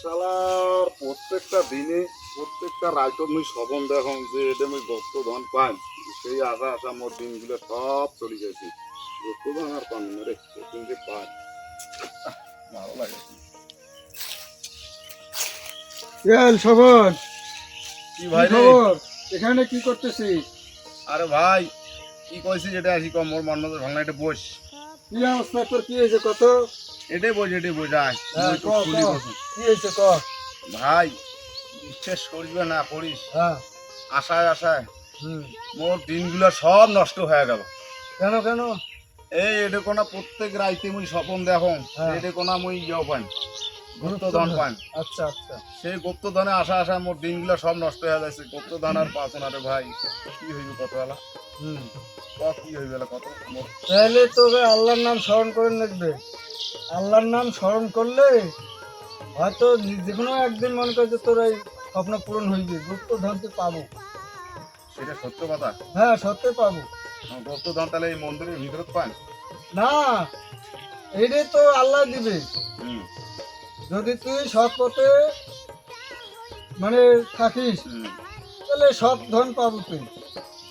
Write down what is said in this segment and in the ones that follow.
শালার প্রত্যেকটা দিনে প্রত্যেকটা রাইত মুই স্বপন দেখুন যে এটা মুই গপ্ত ধন পাই সেই আশা আশা মোর দিনগুলো সব চলে গেছে গপ্ত ধন আর পান না রে প্রতিদিন যে পাই ভালো লাগে সবর কি কি ভাই রে খবর? এখানে কি করতেছিস? আরে ভাই কি কইছিস এটা আসি কম মোর মন মতো ভাঙনা এটা বস কি অবস্থা তোর? কি হয়েছে কত? এটাই বোঝায় মুই তো খুলি বসুন কি হয়েছে ক? ভাই বিশ্বাস করবে না করিস হ্যাঁ। আশায় আশায় হুম। মোর দিনগুলো সব নষ্ট হয়ে গেল কেন কেন? এই এটা কোনা প্রত্যেক রাইতে মুই স্বপন দেখুন হ্যাঁ। এটা কোনা মুই ইয়ে পাই গুপ্তধন পাই আচ্ছা আচ্ছা। সেই গুপ্তধনে আশা আশা মোর দিনগুলো সব নষ্ট হয়ে যাচ্ছে গুপ্তধন আর পাঁচ না রে ভাই কি হইবে কতবেলা হুম। কি হইবে কত মোর তাহলে তোকে আল্লাহর নাম স্মরণ করে রাখবে। আল্লাহর নাম স্মরণ করলে হয়তো যে কোনো একদিন মনে কর যে তোর এই স্বপ্ন পূরণ হইবে, গুপ্ত ধন তুই পাবো। সেটা সত্য কথা হ্যাঁ সত্যি পাবো। গুপ্তধন তাহলে এই মন্দিরের ভিতরে পান না, এইটাই তো আল্লাহ দিবে হুম যদি তুই সৎ পথে মানে থাকিস, হুম তাহলে সব ধন পাবো তুই।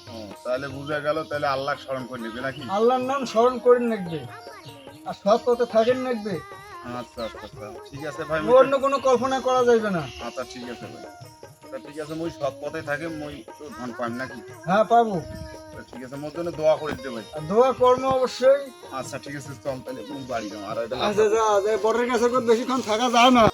ও, তাহলে বুঝা গেল তাহলে আল্লাহ স্মরণ করে নিবে নাকি আল্লাহর নাম স্মরণ করে রাখবে আর সৎ পথে থাকেন রাখবে। আচ্ছা আচ্ছা আচ্ছা ঠিক আছে ভাই অন্য কোনো কল্পনা করা যাবে না। আচ্ছা ঠিক আছে ভাই তা ঠিক আছে মুই সৎ পথে থাকে মুই তো ধন পাম নাকি হ্যাঁ পাবো। তা ঠিক আছে মোর জন্য দোয়া করে দিতে ভাই আর দোয়া কর্ম অবশ্যই। আচ্ছা ঠিক আছে চল তাহলে মুই বাড়ি যাও আর এটা আচ্ছা যা, বটের কাছে বেশিক্ষণ থাকা যায় না।